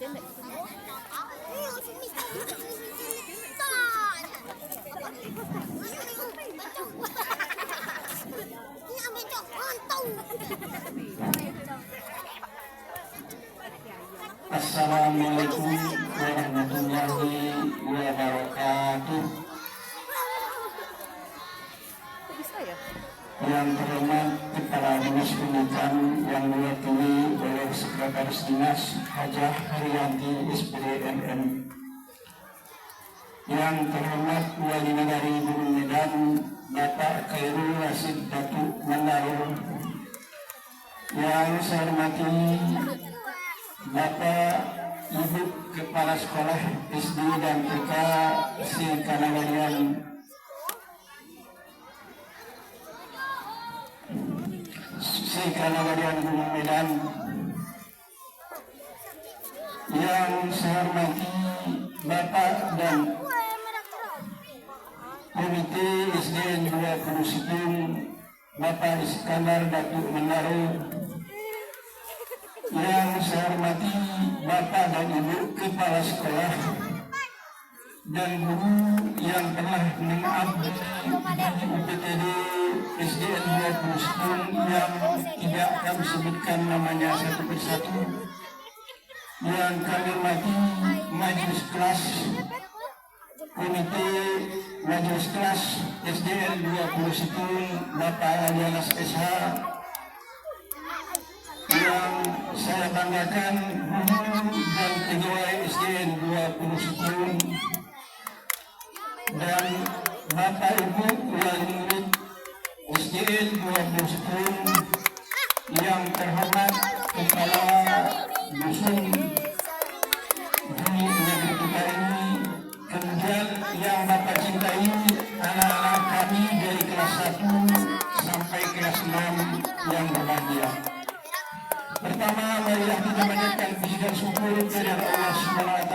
Assalamualaikum warahmatullahi wabarakatuh. Yang terhormat Kepala Dinas Pendidikan yang diwakili oleh Sekretaris Dinas Hajah Haryanti SPDMM. Yang terhormat Wali Negari Gunung Medan Bapak Khairul Rasyid Datuk Mandaro. Yang saya hormati Bapak Ibu Kepala Sekolah SD dan TK se-Kanagarian Gunung Medan. Yang saya hormati Bapak dan Komite SDN 20 Situng Bapak Iskandar Datuk Mandaro. Yang saya hormati Bapak dan Ibu Kepala Sekolah dan guru yang telah mengabdi di UPTD SDN 20 Situng yang tidak kami sebutkan namanya satu persatu. Yang kami hormati Majelis Kelas Komite Majelis Kelas SDN 20 Situng Bapak Alianas SH. Yang saya banggakan guru dan pegawai SDN 20 Situng dan Bapak Ibu wali murid SDN 20 Situng, yang terhormat Kepala Dusun di negeri kita ini, kemudian yang Bapak cintai anak-anak kami dari kelas 1 sampai kelas 6 yang berbahagia. Pertama, marilah kita panjatkan puji dan syukur kepada Allah SWT.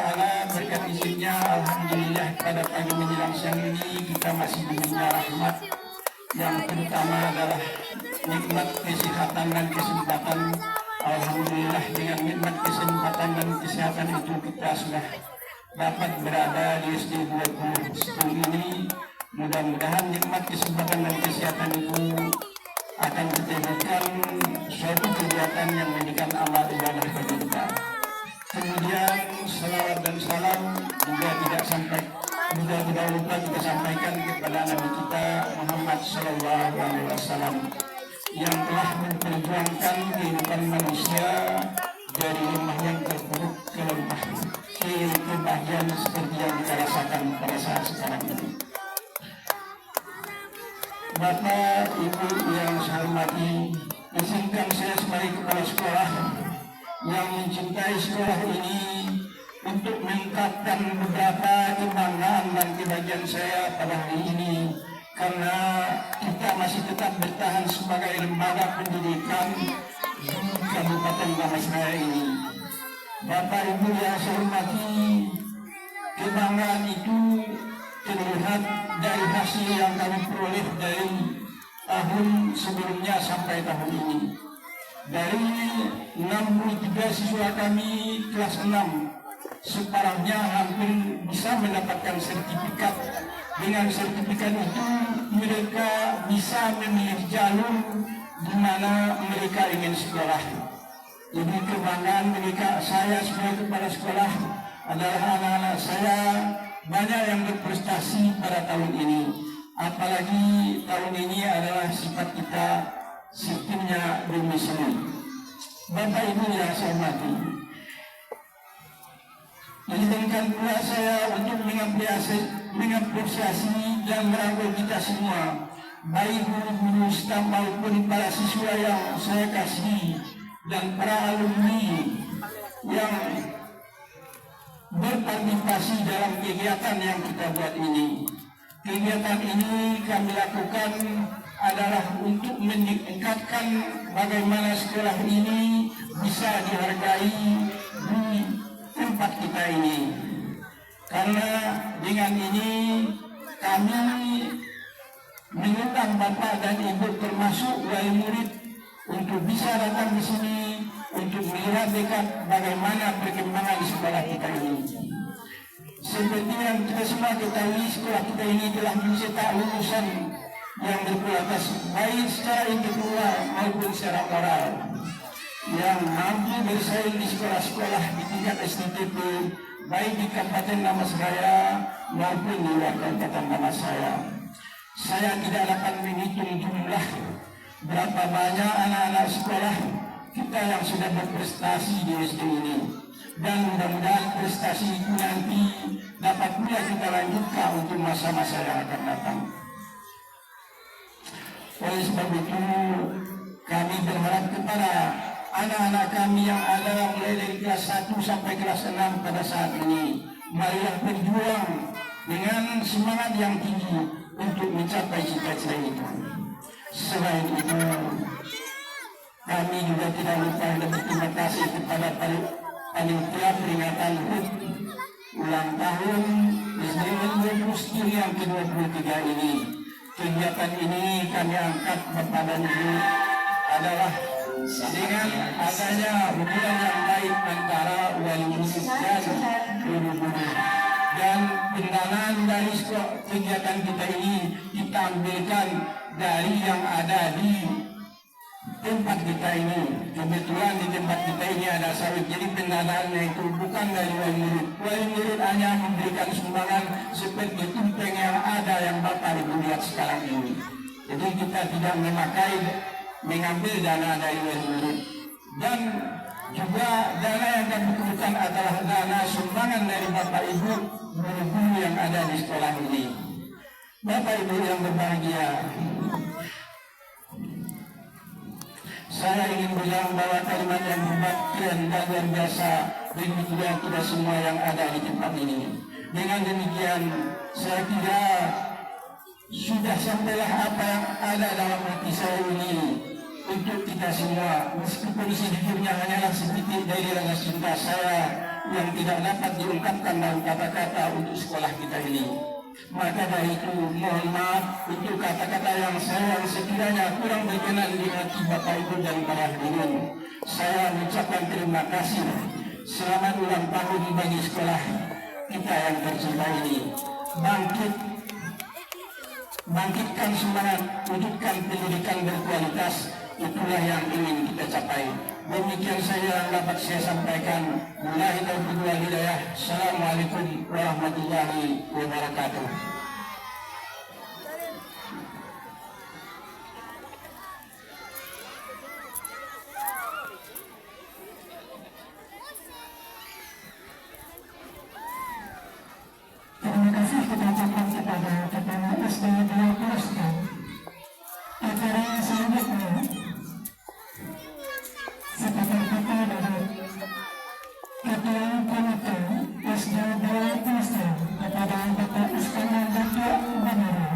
Berkat izinnya, alhamdulillah pada pagi menjelang siang ini kita masih diberikan rahmat. Yang terutama adalah nikmat kesehatan dan kesempatan. Alhamdulillah dengan nikmat kesempatan dan kesehatan itu kita sudah dapat berada di SD 20 Situng ini. Mudah-mudahan nikmat kesempatan dan kesehatan itu akan dijadikan suatu kegiatan yang memberikan amal ibadah bagi kita. Kemudian salawat dan salam juga tidak lupa kita sampaikan kepada Nabi kita Muhammad SAW yang telah memperjuangkan kehidupan manusia dari rumah yang terpuruk ke lembah kebahagiaan seperti yang kita rasakan pada saat sekarang ini. Bapak, Ibu yang saya hormati, izinkan saya sebagai kepala sekolah yang mencintai sekolah ini untuk mengungkapkan beberapa kebanggaan dan kebahagiaan saya pada hari ini, karena kita masih tetap bertahan sebagai lembaga pendidikan di Kabupaten Damastraya ini. Bapak, Ibu yang saya hormati, kebanggaan itu terlihat dari hasil yang kami peroleh dari tahun sebelumnya sampai tahun ini. Dari 63 siswa kami kelas 6, separuhnya hampir bisa mendapatkan sertifikat. Dengan sertifikat itu mereka bisa memilih jalur di mana mereka ingin sekolah. Jadi kebanggaan mereka, saya sebagai kepala sekolah adalah anak-anak saya banyak yang berprestasi pada tahun ini. Apalagi tahun ini adalah sifat kita sistemnya domisili. Bapak Ibu yang saya hormati, izinkan pula saya untuk mengapresiasi dan merangkul kita semua, baik guru-guru staf maupun para siswa yang saya kasihi dan para alumni yang berpartisipasi dalam kegiatan yang kita buat ini. Kegiatan ini kami lakukan adalah untuk meningkatkan bagaimana sekolah ini bisa dihargai di tempat kita ini. Karena dengan ini kami mengundang Bapak dan Ibu termasuk wali murid untuk bisa datang di sini untuk untuk melihat dekat bagaimana perkembangan di sekolah kita ini. Seperti yang kita semua ketahui, sekolah kita ini telah mencetak lulusan yang berkualitas baik secara intelektual maupun secara moral, yang mampu bersaing di sekolah-sekolah di tingkat STTP baik di Kabupaten Damastraya maupun di luar Kabupaten Damastraya. Saya tidak dapat menghitung jumlah berapa banyak anak-anak sekolah kita yang sudah berprestasi di SD ini, dan mudah-mudahan prestasi itu nanti dapat pula kita lanjutkan untuk masa-masa yang akan datang. Oleh sebab itu, kami berharap kepada anak-anak kami yang ada mulai dari kelas 1 sampai kelas 6 pada saat ini, marilah berjuang dengan semangat yang tinggi untuk mencapai cita-cita itu. Selain itu, kami juga tidak lupa dan berterima kasih kepada panitia peringatan HUT ulang tahun SDN 20 yang ke-23 ini. Kegiatan ini kami angkat Bapak dan Ibu adalah dengan adanya hubungan yang baik antara wali murid dan guru-guru, dan pendanaan dari kegiatan kita ini kita ambilkan dari yang ada di tempat kita ini. Kebetulan di tempat kita ini ada sawit, jadi pendanaannya itu bukan dari wali murid. Wali murid hanya memberikan sumbangan seperti tumpeng yang ada yang Bapak Ibu lihat sekarang ini. Jadi kita tidak mengambil dana dari wali murid, dan juga dana yang kami butuhkan adalah dana sumbangan dari Bapak Ibu guru-guru yang ada di sekolah ini. Bapak Ibu yang berbahagia, saya ingin bilang bahwa kalimat yang hebat, keren, dan luar biasa begitu juga kita semua yang ada di tempat ini. Dengan demikian, saya kira sudah sampailah apa yang ada dalam hati saya ini untuk kita semua, meskipun sejujurnya hanyalah sedikit dari rasa cinta saya yang tidak dapat diungkapkan dalam kata-kata untuk sekolah kita ini. Maka dari itu mohon maaf untuk kata-kata yang saya sekiranya kurang berkenan di hati Bapak Ibu dan para hadirin. Saya mengucapkan terima kasih. Selamat ulang tahun bagi sekolah kita yang tercinta ini. Bangkitkan semangat, wujudkan pendidikan berkualitas, itulah yang ingin kita capai. Demikian saja yang dapat saya sampaikan. Assalamualaikum warahmatullahi wabarakatuh. Terima kasih kita ucapkan kepada Kepala SD 20 acara yang selanjutnya. Sebagai kata dari Ketua Komite SD 20 kepada Bapak Iskandar Datuk Banara,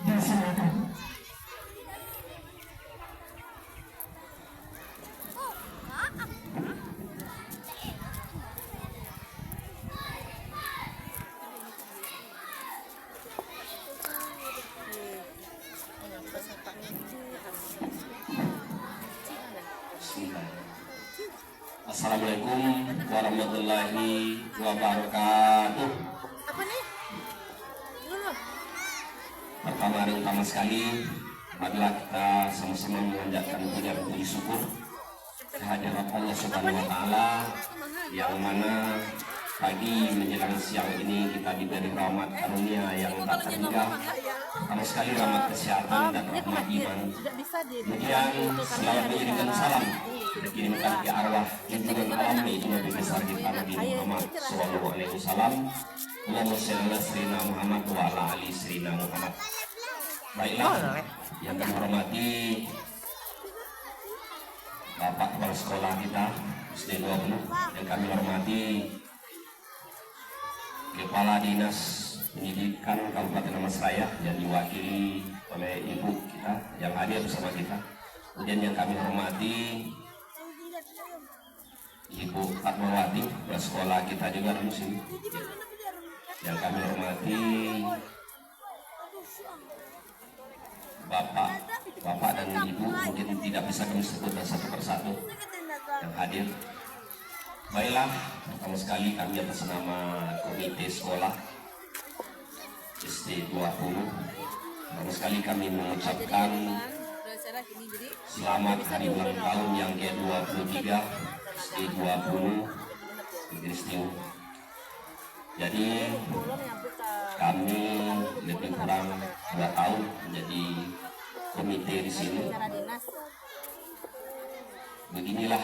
disilakan. Assalamualaikum warahmatullahi wabarakatuh. Pertama sekali, marilah kita sama-sama mengucapkan puji syukur kehadirat Allah Subhanahu wa Ta'ala, yang mana pagi menjelang siang ini kita diberi rahmat karunia yang tak terhingga. Pertama sekali rahmat kesehatan dan rahmat iman. Kemudian selawat mengirimkan salam kita kirimkan ke arwah junjungan alam itu Nabi besar kita Nabi Muhammad Sallallahu Alaihi Wasallam. Allahumma sholli ala sayyidina Muhammad wa ala ali sayyidina Muhammad. Baiklah, yang kami hormati Bapak Kepala Sekolah kita SD 20, yang kami hormati Kepala Dinas Pendidikan Kabupaten Damastraya yang diwakili oleh Ibu kita yang hadir bersama kita. Kemudian yang kami hormati Ibu Fatmawati, kepala sekolah kita juga di sini. Yang kami hormati Bapak dan Ibu, mungkin tidak bisa kami sebutkan satu persatu. yang hadir. Baiklah, pertama sekali kami atas nama Komite Sekolah SD 20, pertama sekali kami mengucapkan selamat hari ulang tahun yang ke-23 SD 20 Inggris Timur. Jadi kami lebih kurang 2 tahun menjadi komite di sini. Beginilah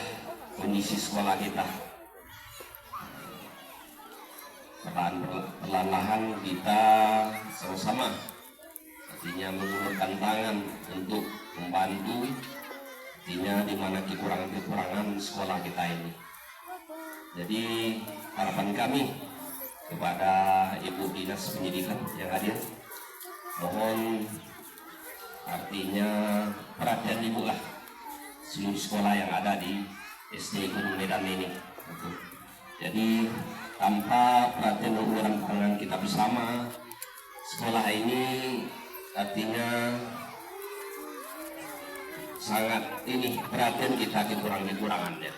kondisi sekolah kita. Perlahan-lahan kita sama-sama artinya mengulurkan tangan untuk membantu, artinya di mana kekurangan-kekurangan sekolah kita ini. Jadi harapan kami kepada Ibu Dinas Pendidikan yang hadir, mohon artinya perhatian Ibu lah seluruh sekolah yang ada di SD Gunung Medan ini. Jadi tanpa perhatian dan uluran tangan kita bersama, sekolah ini artinya sangat ini perhatian kita kekurangan ya.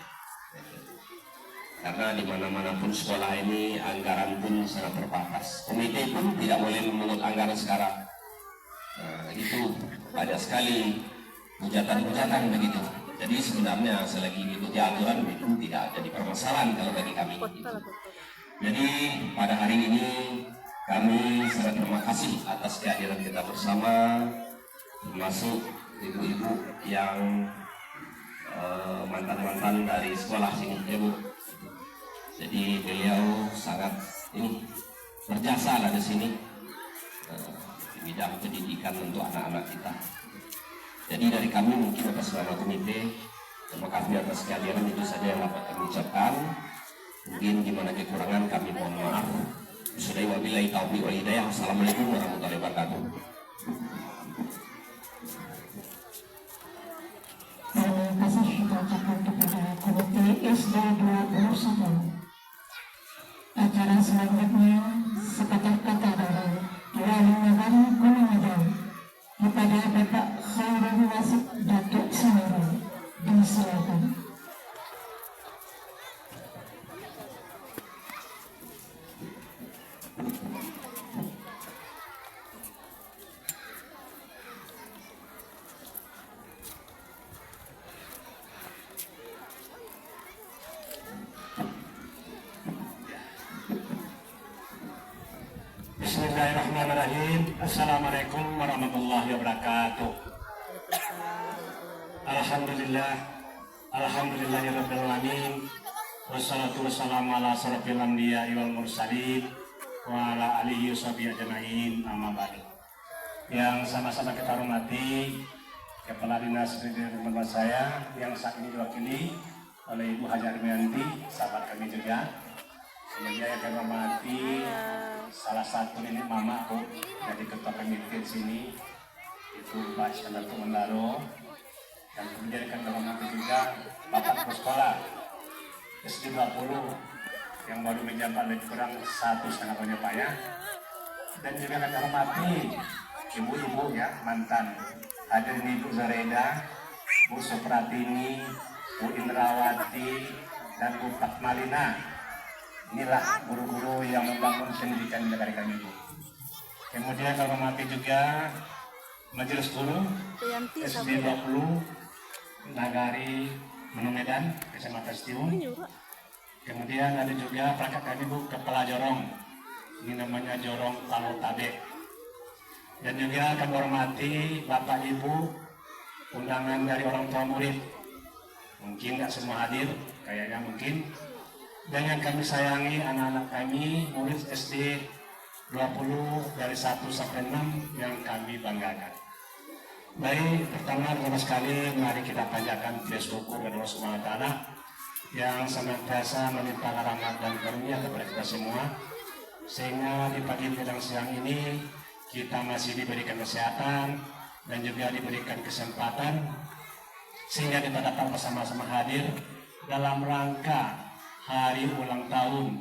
Karena di mana-mana pun sekolah ini anggaran pun sangat terbatas. Komite pun tidak boleh memungut anggaran sekarang. Nah, itu banyak sekali hujatan-hujatan begitu. Jadi sebenarnya selagi mengikuti aturan itu tidak jadi permasalahan kalau bagi kami. Gitu. Jadi pada hari ini kami sangat terima kasih atas kehadiran kita bersama, termasuk ibu-ibu yang mantan-mantan dari sekolah sini, ya Bu. Jadi beliau sangat ini berjasa lah di sini di bidang pendidikan untuk anak-anak kita. Jadi dari kami mungkin atas nama komite, terima kasih atas kehadiran, itu saja yang dapat kami ucapkan. Mungkin gimana kekurangan kami mohon maaf. Bismillahirrahmanirrahim. Wabillahi taufiq wal hidayah. Assalamualaikum warahmatullahi wabarakatuh. Terima kasih kita ucapkan kepada Komite SD 21. Acara selanjutnya sepatah kata dari Wali Negari Gunung Medan kepada Bapak Khairul Wasid Datuk Semeru. Disilakan. Bismillahirrahmanirrahim. Assalamualaikum warahmatullahi wabarakatuh. Alhamdulillahirabbil alamin. Wassalatu wassalamu ala asyrofil anbiya'i wal mursalin wa ala alihi washabihi ajmain, amma ba'du. Yang sama-sama kita hormati Kepala Dinas Pendidikan tempat saya yang saat ini diwakili oleh Ibu Hajar Mianti, sahabat kami juga. Kemudian yang kami hormati salah satu ini mamaku dari ketua komite sini, itu Pak Iskandar Tumendaro, dan kemudian kami hormati juga Bapak Kepala Sekolah SD 20 yang baru menjabat lebih kurang 1,5 tahun Pak ya. Dan juga kami hormati ibu-ibu ya mantan, ada ini Bu Zareda, Bu Supratini, Bu Indrawati, dan Bu Fatmalina. Inilah guru-guru yang membangun pendidikan negara kami Bu. Kemudian kami hormati juga Majelis Guru SD 20 Nagari Gunung Medan, Kecamatan Stiung. Kemudian ada juga perangkat kami Bu, Kepala Jorong, ini namanya Jorong Tabe. Dan juga kami hormati Bapak Ibu, undangan dari orang tua murid. Mungkin nggak semua hadir, kayaknya mungkin. Dan yang kami sayangi anak-anak kami, murid SD 20 dari 1 sampai 6 yang kami banggakan. Baik, pertama sekali mari kita panjatkan puji syukur kepada Allah Subhanahu wa taala yang senantiasa melimpahkan rahmat dan karunia kepada kita semua, sehingga di pagi menjelang siang ini kita masih diberikan kesehatan dan juga diberikan kesempatan sehingga kita dapat bersama-sama hadir dalam rangka hari ulang tahun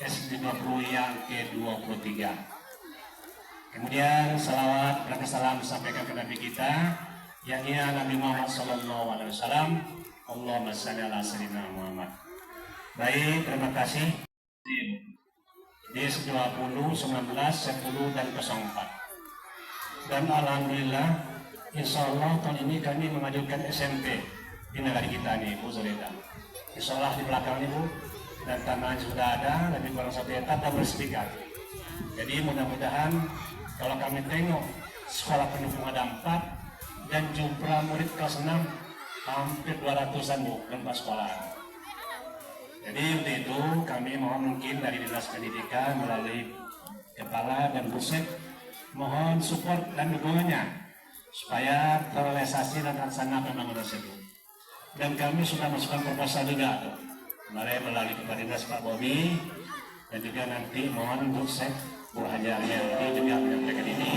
SD 20 yang ke-23. Kemudian salawat dan salam disampaikan ke Nabi kita, yakni Nabi Muhammad SAW, Allahumma shalli ala sayyidina Muhammad. Baik, terima kasih. Di 20, 19, 10, dan 04. Dan alhamdulillah, insya Allah tahun ini kami mengajukan SMP di negara kita nih, Bu Zuleda. Insya Allah di belakang ini, Bu, dan tanah sudah ada, lebih kurang 1 hektar dan bersertifikat. Jadi mudah-mudahan kalau kami tengok sekolah pendukung ada 4 dan jumlah murid kelas 6 hampir 200-an, Bu, dan 4 sekolah. Jadi untuk itu kami mohon mungkin dari Dinas Pendidikan melalui Kepala dan Pusat mohon support dan dukungannya supaya terrealisasi dan terlaksana pembangunan tersebut. Dan kami sudah masukkan proposal juga tuh. Kemarin melalui Kepala Dinas Pak Bobi dan juga nanti mohon untuk Sek Bu Hajarnya ini juga menyampaikan ini.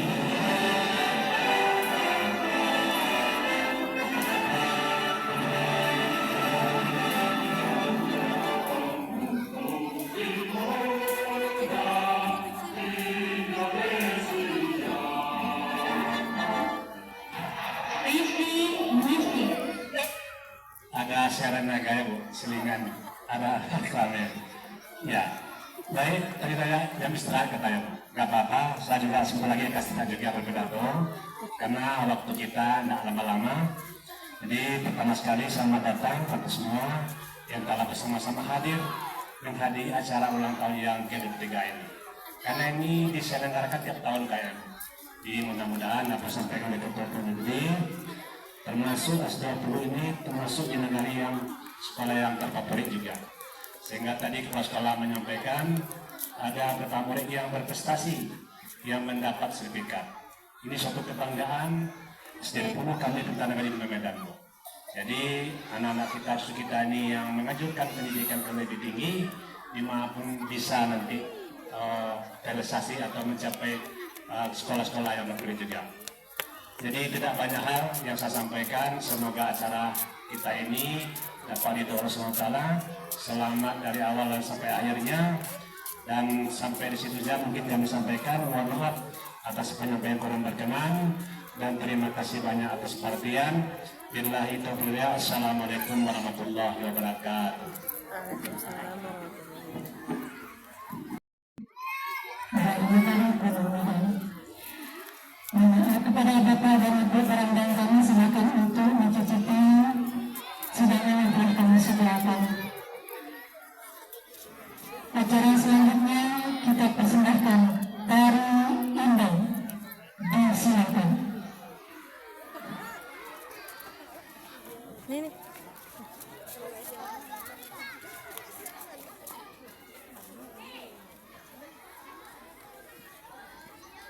Ada siaran naga ya, Bu, selingan ada iklannya. Ya, baik, tadi saya jam istirahat katanya, Bu. Gak apa-apa, saya juga sebentar lagi kasih kita juga berpidato karena waktu kita tidak lama-lama. Jadi pertama sekali selamat datang kepada semua yang telah bersama-sama hadir menghadiri acara ulang tahun yang ke-23 ini. Karena ini diselenggarakan tiap tahun kayaknya. Jadi mudah-mudahan apa sampaikan oleh Ketua Negeri termasuk S20 ini termasuk di negara yang sekolah yang terfavorit juga. Sehingga tadi kepala sekolah menyampaikan ada beberapa murid yang berprestasi yang mendapat sertifikat. Ini suatu kebanggaan S20 kami Kertanegara di Medan. Jadi anak-anak kita ini yang mengajukan pendidikan ke lebih tinggi dimanapun bisa nanti realisasi atau mencapai sekolah-sekolah yang berkualitas juga. Jadi tidak banyak hal yang saya sampaikan. Semoga acara kita ini dapat didoakan Allah selamat dari awal dan sampai akhirnya. Dan sampai di situ saja mungkin kami sampaikan. Mohon maaf atas penyampaian kurang berkenan dan terima kasih banyak atas perhatian. Billahi taufiq. Assalamualaikum warahmatullahi wabarakatuh. Kepada Bapak dan Ibu barangkali kami silakan untuk mencicipi hidangan yang telah kami sediakan. Acara selanjutnya kita persembahkan tari Indang. Disilakan. Ini.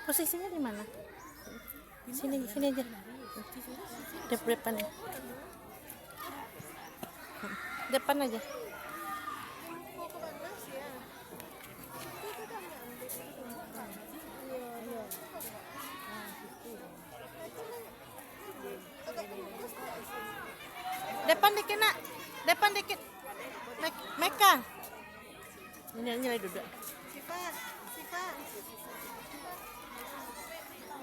Posisinya di mana? Sini aja. Depan ya. Depan aja. Depan dikit nak. Depan dikit. Meka. Ini duduk.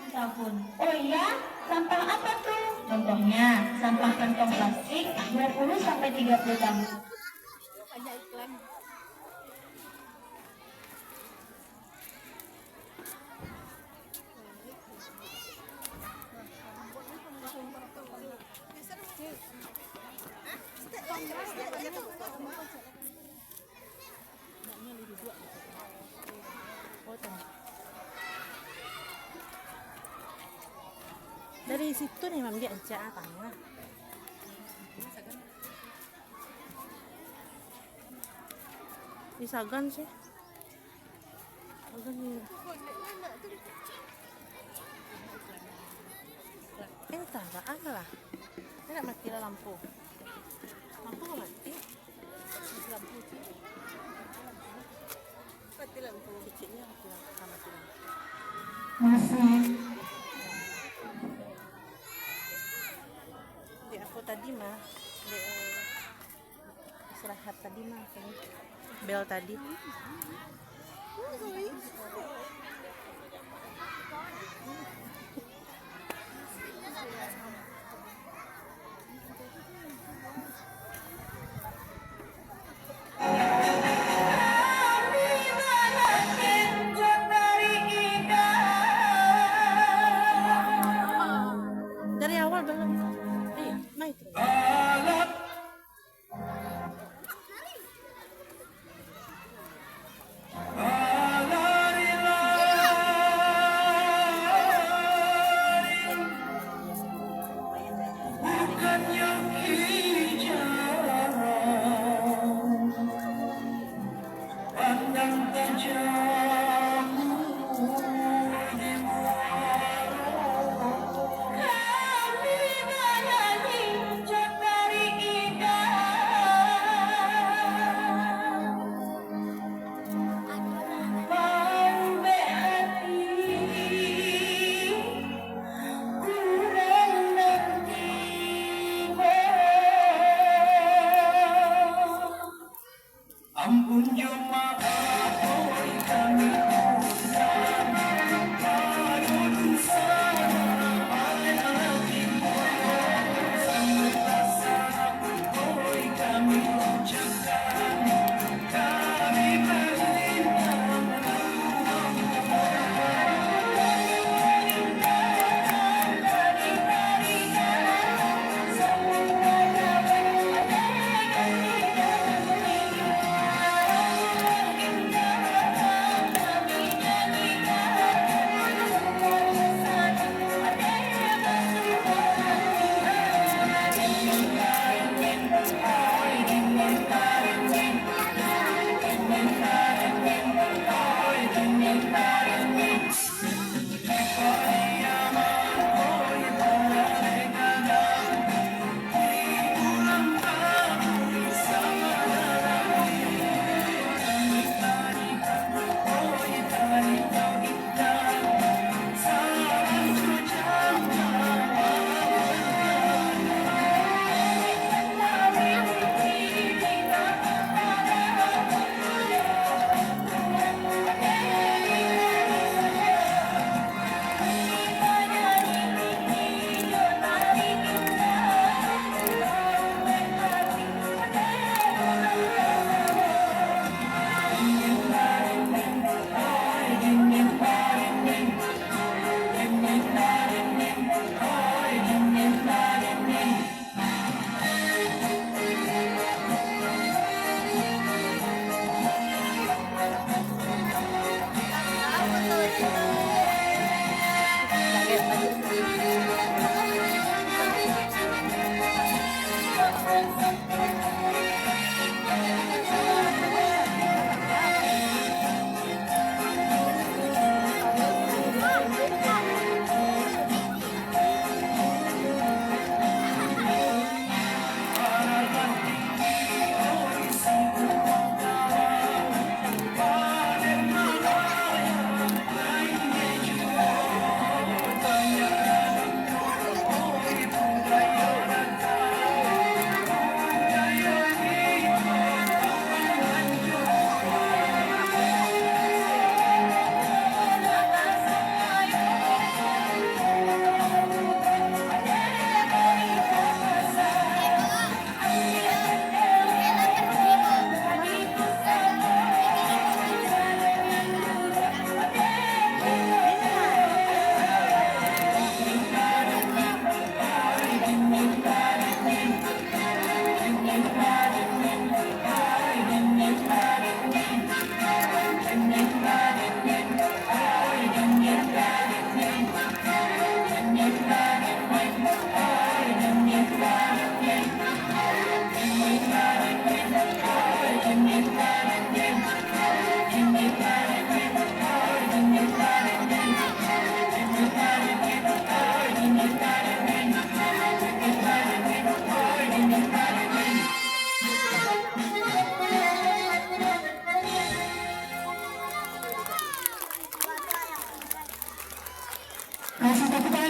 Sabun. Oh iya, sampah apa tuh? Contohnya, sampah kantong plastik 20-30 gram. Dari situ nih Mam dia ajak tanah. Di Sagan sih. Sagan nih. Entah apa lah. Tidak mati lah lampu. Lampu nggak mati. Lampu mati lampu kecilnya mati lampu. Masih Di aku tadi mah di istirahat tadi mah bel tadi.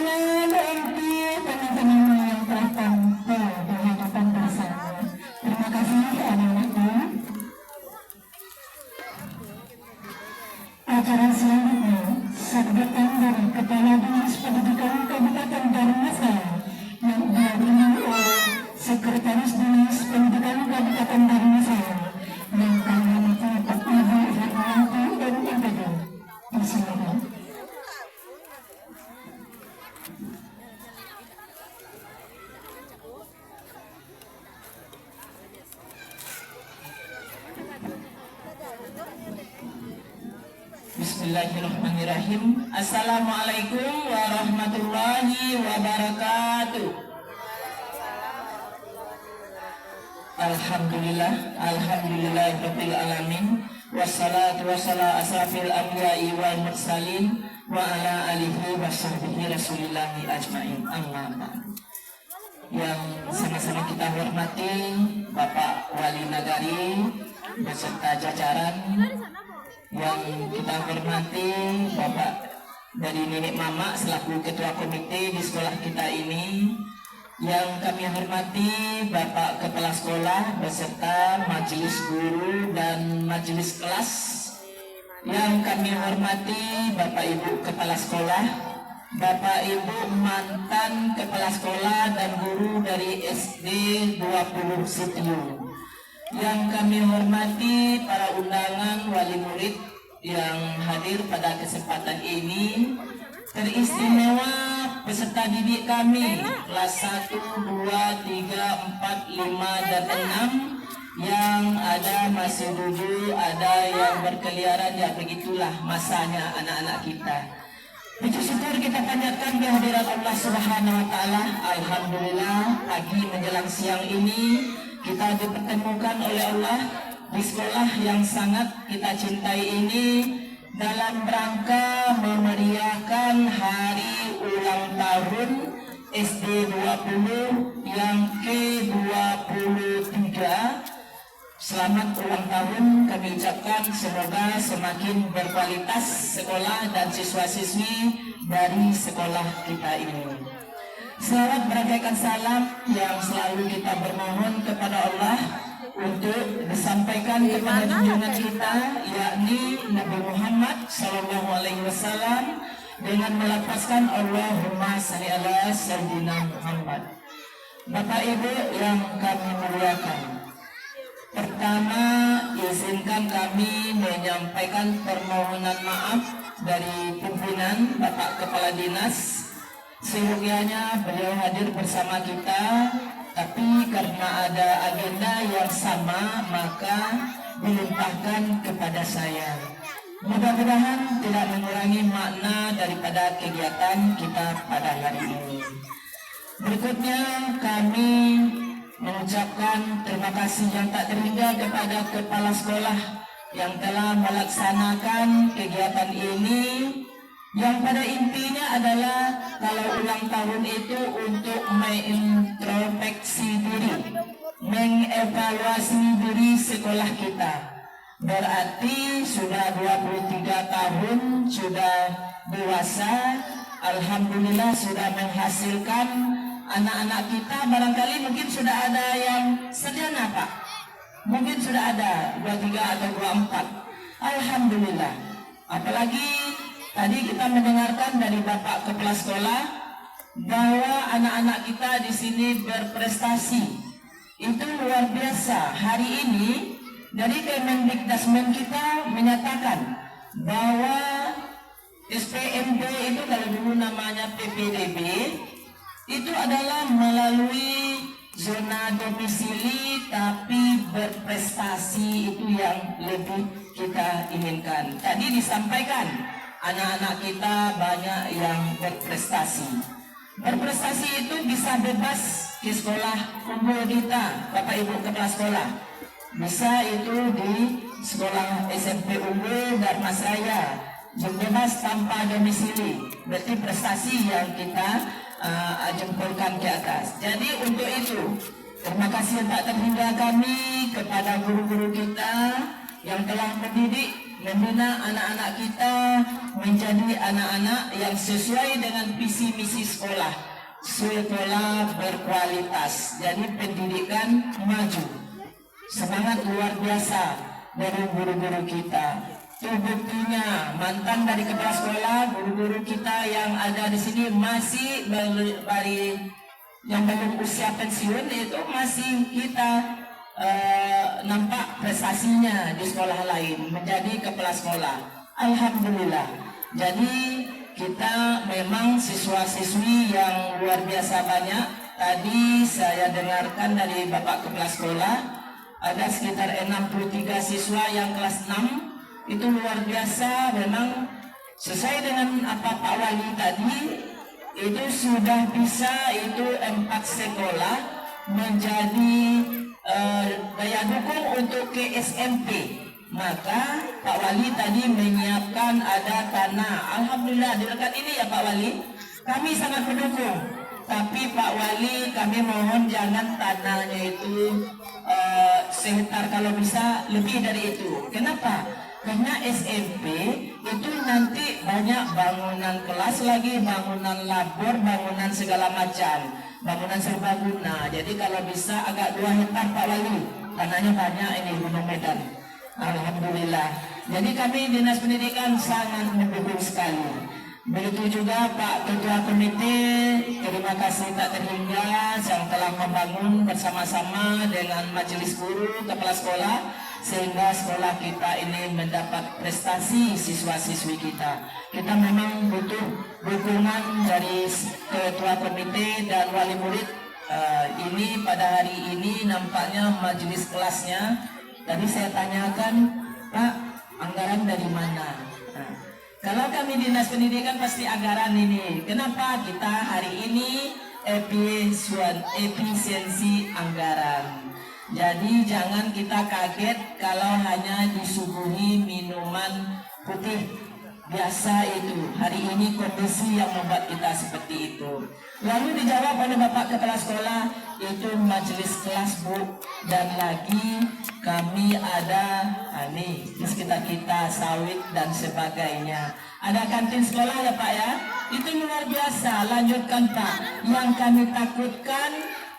dengan arti teman-teman yang telah tampil di hadapan bersama. Terima kasih anak-anakku. Acara selanjutnya sambutan dari Kepala Dinas Pendidikan Kabupaten Darmasraya yang dihadiri oleh Sekretaris Dinas Pendidikan Kabupaten Darmasraya yang kami hormati Pak Ibu Hermanto dan MPD. Persilakan. Bismillahirrahmanirrahim. Assalamualaikum warahmatullahi wabarakatuh. Alhamdulillahirabbil alamin. Wassalatu wassalamu asrafil anbiya'i wal mursalin wa ala alihi washabbihi rasulillahi ajmain. Amma ba'du. Yang sama-sama kita hormati Bapak Wali Nagari beserta jajaran, yang kita hormati Bapak dari Nenek Mama selaku Ketua Komite di sekolah kita ini, yang kami hormati Bapak Kepala Sekolah beserta majelis guru dan majelis kelas, yang kami hormati Bapak Ibu Kepala Sekolah, Bapak Ibu mantan Kepala Sekolah dan guru dari SD 20 Sitio, yang kami hormati para undangan wali murid yang hadir pada kesempatan ini, teristimewa peserta didik kami kelas 1, 2, 3, 4, 5, dan 6 yang ada masih duduk, ada yang berkeliaran, ya begitulah masanya anak-anak kita. Puji syukur kita panjatkan kehadiran Allah Subhanahu wa Ta'ala. Alhamdulillah, pagi menjelang siang ini kita dipertemukan oleh Allah di sekolah yang sangat kita cintai ini dalam rangka memeriahkan hari ulang tahun SD 20 yang ke-23. Selamat ulang tahun kami ucapkan, semoga semakin berkualitas sekolah dan siswa-siswi dari sekolah kita ini. Selamat beragaikan salam yang selalu kita bermohon kepada Allah untuk disampaikan kepada junjungan kita, yakni Nabi Muhammad SAW, dengan melafazkan Allahumma shalli ala sayyidina Muhammad. Bapak Ibu yang kami muliakan, pertama izinkan kami menyampaikan permohonan maaf dari pimpinan Bapak Kepala Dinas. Seyogianya beliau hadir bersama kita, tapi karena ada agenda yang sama maka dilimpahkan kepada saya. Mudah-mudahan tidak mengurangi makna daripada kegiatan kita pada hari ini. Berikutnya kami mengucapkan terima kasih yang tak terhingga kepada kepala sekolah yang telah melaksanakan kegiatan ini, yang pada intinya adalah kalau ulang tahun itu untuk mengintrospeksi diri, mengevaluasi diri sekolah kita. Berarti sudah 23 tahun, sudah dewasa, alhamdulillah sudah menghasilkan anak-anak kita. Barangkali mungkin sudah ada yang sarjana, Pak. Mungkin sudah ada 23 atau 24. Alhamdulillah. Apalagi tadi kita mendengarkan dari Bapak Kepala Sekolah bahwa anak-anak kita di sini berprestasi. Itu luar biasa. Hari ini dari Kemendikdasmen kita menyatakan bahwa SPMB itu kalau dulu namanya PPDB itu adalah melalui zona domisili tapi berprestasi, itu yang lebih kita inginkan. Tadi disampaikan anak-anak kita banyak yang berprestasi. Berprestasi itu bisa bebas di sekolah umum kita, Bapak Ibu Kepala Sekolah. Bisa itu di sekolah SMP Unggul Darmasraya, bebas tanpa domisili. Berarti prestasi yang kita jempolkan ke atas. Jadi untuk itu terima kasih yang tak terhingga kami kepada guru-guru kita yang telah mendidik membina anak-anak kita menjadi anak-anak yang sesuai dengan visi misi sekolah. Sekolah berkualitas, jadi pendidikan maju. Semangat luar biasa dari guru-guru kita. Itu buktinya mantan dari kepala sekolah, guru-guru kita yang ada di sini masih yang belum usia pensiun itu masih kita nampak prestasinya di sekolah lain menjadi kepala sekolah. Alhamdulillah. Jadi kita memang siswa-siswi yang luar biasa banyak. Tadi saya dengarkan dari Bapak Kepala Sekolah ada sekitar 63 siswa yang kelas 6. Itu luar biasa, memang sesuai dengan apa Pak Wali tadi, itu sudah bisa itu 4 sekolah menjadi daya dukung untuk ke SMP. Maka Pak Wali tadi menyiapkan ada tanah. Alhamdulillah di dekat ini ya Pak Wali, kami sangat mendukung. Tapi Pak Wali, kami mohon jangan tanahnya itu sehektar, kalau bisa lebih dari itu. Kenapa? Karena SMP itu nanti banyak bangunan kelas lagi, bangunan labor, bangunan segala macam, bangunan serbaguna. Jadi kalau bisa agak 2 hektar Pak Wali, tanahnya banyak ini Gunung Medan. Alhamdulillah. Jadi kami Dinas Pendidikan sangat mendukung sekali. Begitu juga Pak Ketua Komite, terima kasih tak terhingga yang telah membangun bersama-sama dengan Majelis Guru, Kepala Sekolah, sehingga sekolah kita ini mendapat prestasi siswa-siswi kita. Kita memang butuh dukungan dari Ketua Komite dan Wali Murid. Ini pada hari ini nampaknya majelis kelasnya. Tadi saya tanyakan, Pak, anggaran dari mana? Kalau kami Dinas Pendidikan pasti anggaran ini. Kenapa kita hari ini efisiensi anggaran. Jadi jangan kita kaget kalau hanya disuguhi minuman putih biasa itu. Hari ini kondisi yang membuat kita seperti itu. Lalu dijawab oleh Bapak Kepala Sekolah, itu majelis kelas Bu, dan lagi kami ada nih di sekitar kita sawit dan sebagainya. Ada kantin sekolah ya Pak ya, itu luar biasa. Lanjutkan Pak. Yang kami takutkan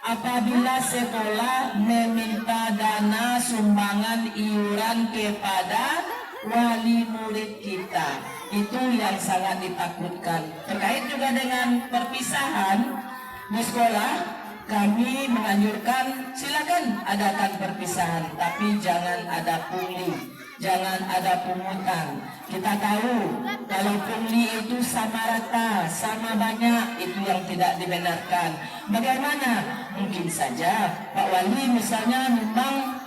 apabila sekolah meminta dana sumbangan iuran kepada wali murid kita, itu yang sangat ditakutkan. Terkait juga dengan perpisahan di sekolah, kami menganjurkan silakan adakan perpisahan, tapi jangan ada pungli, jangan ada pungutan. Kita tahu kalau pungli itu sama rata, sama banyak, itu yang tidak dibenarkan. Bagaimana? Mungkin saja Pak Wali misalnya nyumbang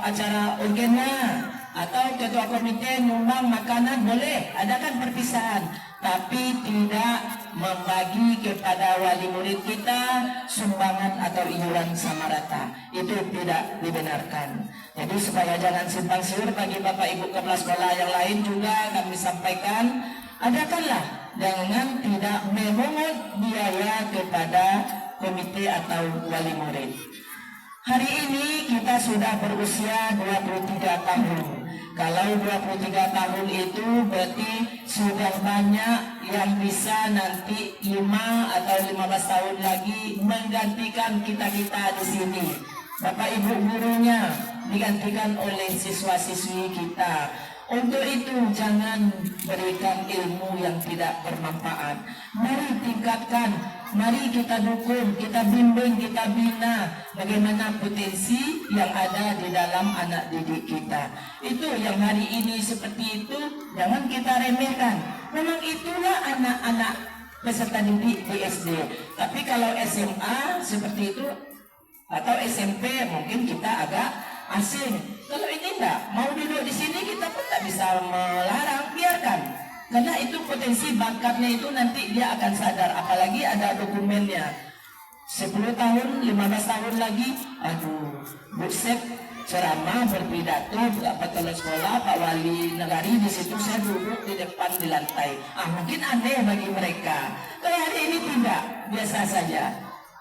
acara organnya, atau ketua komite nyumbang makanan, boleh adakan perpisahan, tapi tidak membagi kepada wali murid kita sumbangan atau iuran sama rata. Itu tidak dibenarkan. Jadi supaya jangan simpang siur, bagi Bapak Ibu Kepala Sekolah yang lain juga kami sampaikan, adakanlah dengan tidak memungut biaya kepada komite atau wali murid. Hari ini kita sudah berusia 23 tahun. Kalau 23 tahun itu berarti sudah banyak yang bisa nanti 5 atau 15 tahun lagi menggantikan kita-kita di sini. Bapak Ibu gurunya digantikan oleh siswa-siswi kita. Untuk itu jangan berikan ilmu yang tidak bermanfaat. Mari tingkatkan, mari kita dukung, kita bimbing, kita bina bagaimana potensi yang ada di dalam anak didik kita. Itu yang hari ini seperti itu, jangan kita remehkan. Memang itulah anak-anak peserta didik di SD. Tapi kalau SMA seperti itu atau SMP mungkin kita agak asing. Kalau ini enggak, mau duduk di sini kita pun tak bisa melarang, biarkan. Karena itu potensi bakatnya itu nanti dia akan sadar, apalagi ada dokumennya. 10 tahun, 15 tahun lagi, aduh, buset, ceramah berpidato, Kepala Sekolah, Pak Wali Negari di situ, saya duduk di depan di lantai. Mungkin aneh bagi mereka. Kalau hari ini tidak, biasa saja.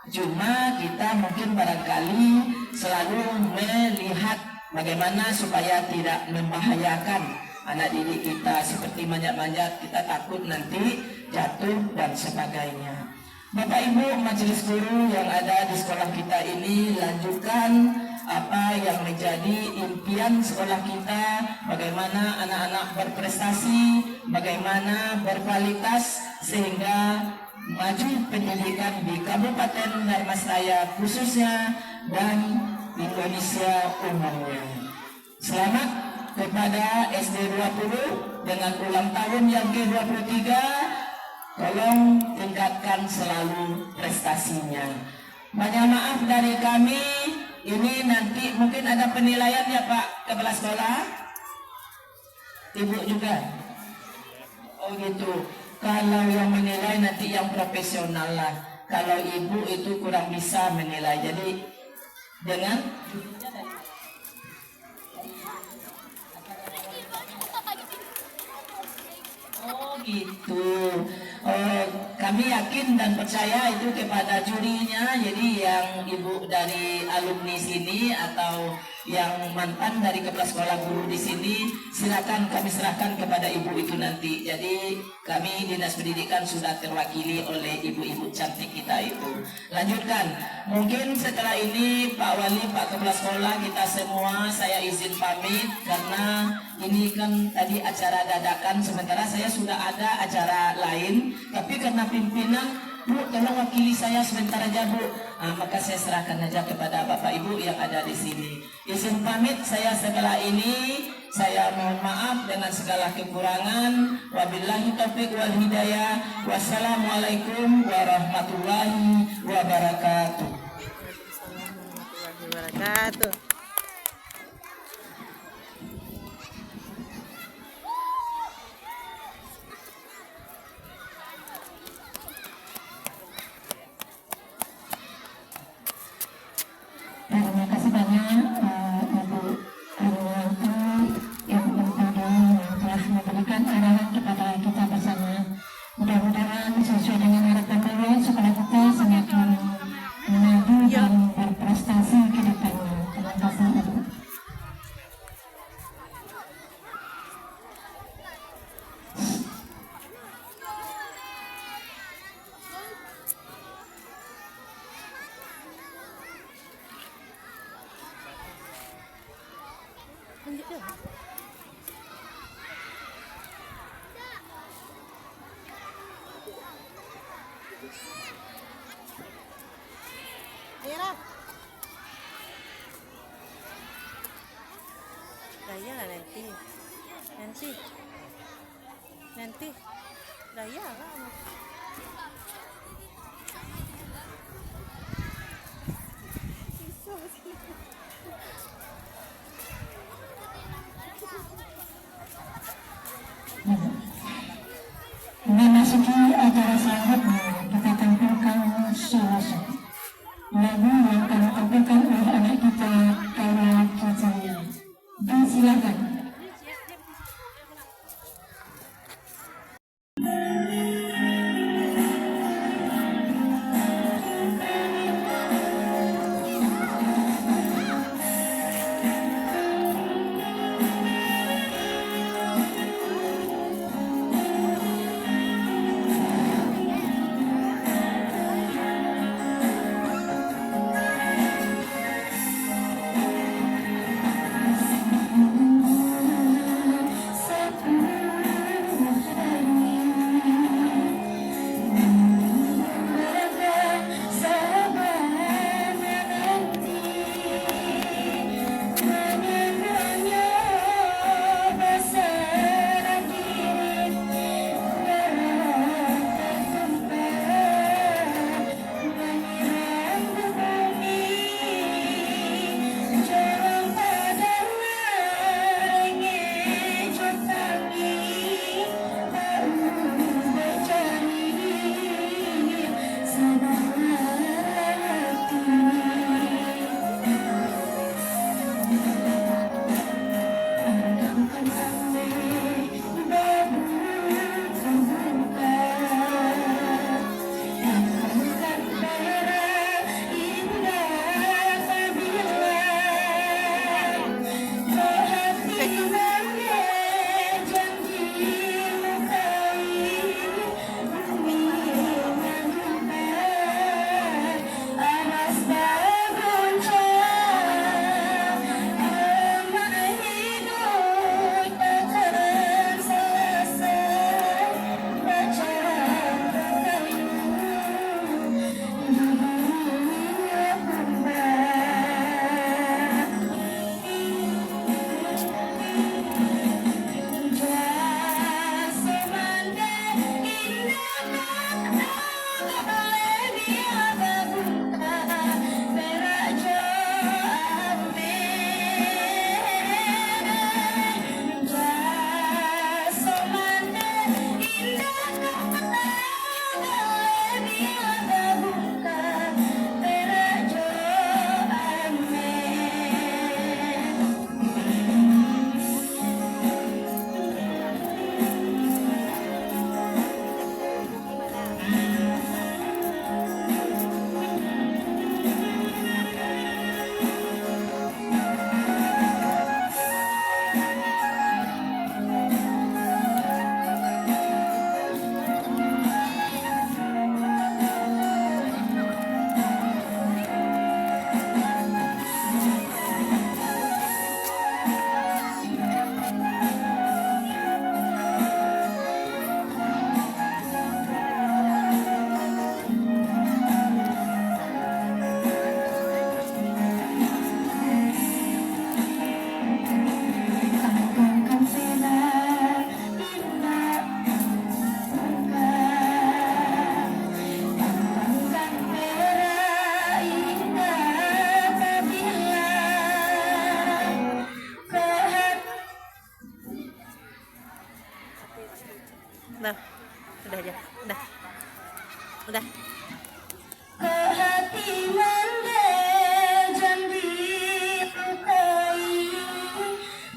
Cuma kita mungkin barangkali selalu melihat bagaimana supaya tidak membahayakan anak didik kita seperti manjat-manjat, kita takut nanti jatuh dan sebagainya. Bapak Ibu majelis guru yang ada di sekolah kita ini, lanjutkan apa yang menjadi impian sekolah kita, bagaimana anak-anak berprestasi, bagaimana berkualitas sehingga maju pendidikan di Kabupaten Dharmasraya khususnya dan Indonesia umumnya. Selamat kepada SD 20 dengan ulang tahun yang ke-23. Tolong tingkatkan selalu prestasinya. Banyak maaf dari kami. Ini nanti mungkin ada penilaian ya Pak kepala sekolah. Ibu juga. Oh gitu. Kalau yang menilai nanti yang profesional lah. Kalau ibu itu kurang bisa menilai. Jadi dengan gitu. Kami yakin dan percaya itu kepada jurinya. Jadi yang ibu dari alumni sini atau yang mantan dari kepala sekolah guru di sini, silakan kami serahkan kepada ibu itu nanti. Jadi kami dinas pendidikan sudah terwakili oleh ibu-ibu cantik kita itu. Lanjutkan. Mungkin setelah ini Pak Wali, Pak Kepala Sekolah, kita semua saya izin pamit karena ini kan tadi acara dadakan, sementara saya sudah ada acara lain, tapi karena pimpinan, Bu, tolong wakili saya sebentar aja Bu. Maka saya serahkan aja kepada Bapak Ibu yang ada di sini. Izin pamit saya setelah ini. Saya mohon maaf dengan segala kekurangan. Wabillahi taufiq wal hidayah. Wassalamualaikum warahmatullahi wabarakatuh. Wabarakatuh. Terima kasih banyak Ibu Ariyanti yang telah memberikan arahan kepada kita bersama. Mudah-mudahan sesuai dengan harapan beliau sekolah kita semakin maju dan berprestasi ke depannya. Terima kasih Ibu. Lanjut ya. Ayo lah. Daya lah nanti. Daya lah. Memasuki acara selanjutnya, kita tampilkan Soloso. Lagu yang akan ditampilkan oleh anak kita, Kaila Kicaya. Silakan. aja. Udah. Ke hati mendejam dilukai,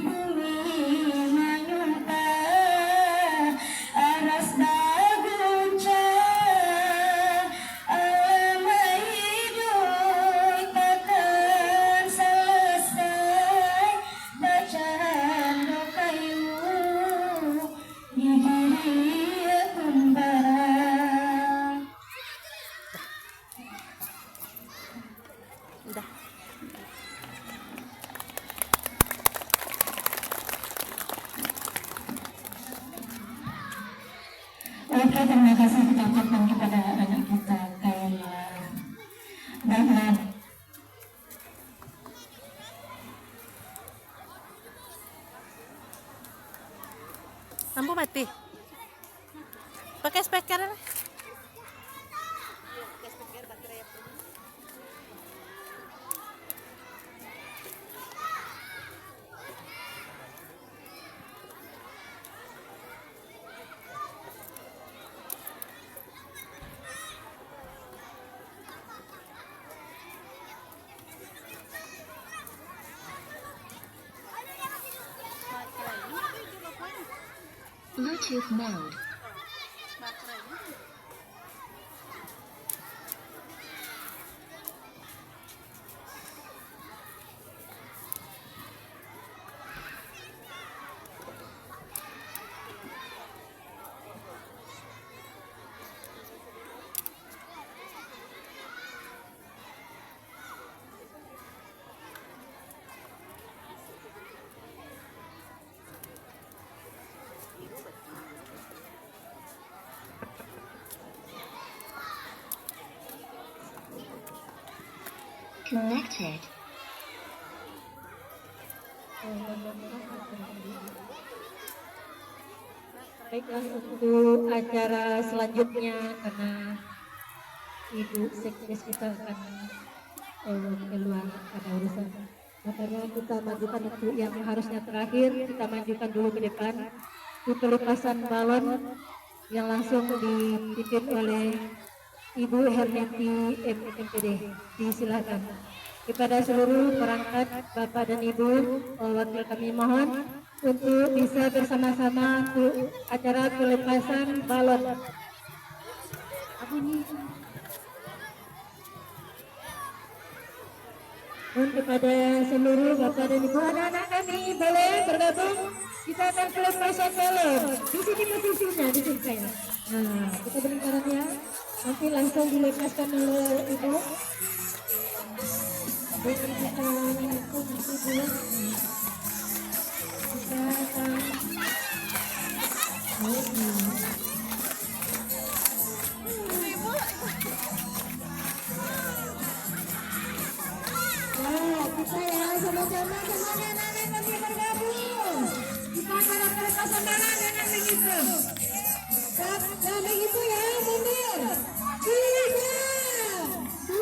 bumi menyumpah aras daguncang, alamai hidup takkan selesai, bacaan dokayu gigi kumbang. Udah. Oke, terima kasih kita ucapkan kepada anak kita Kayla Dahlan. Lampu mati. Pakai speaker. Bluetooth mode. Connected. Baiklah, untuk acara selanjutnya karena Ibu Sekdes kita akan keluar pada urusan. Makanya kita majukan untuk yang harusnya terakhir, kita majukan dulu ke depan. Untuk pelepasan balon yang langsung dipimpin oleh Ibu Herneti MPD. Disilakan. Kepada seluruh perangkat Bapak dan Ibu, wakil kami mohon untuk bisa bersama-sama untuk acara pelepasan balon. Dan kepada seluruh Bapak dan Ibu, anak-anak kami boleh bergabung. Kita akan pelepasan balon. Di sini posisinya, di sini saya. Nah, kita berlingkaran ya. Nanti langsung dilepaskan oleh Ibu. Baik, kita langsung dulu. Kita akan kita ya sama-sama semuanya anak-anak kami bergabung. Kita akan pelepasan balon dengan begitu. Dan begitu ya, mundur. 3, 2,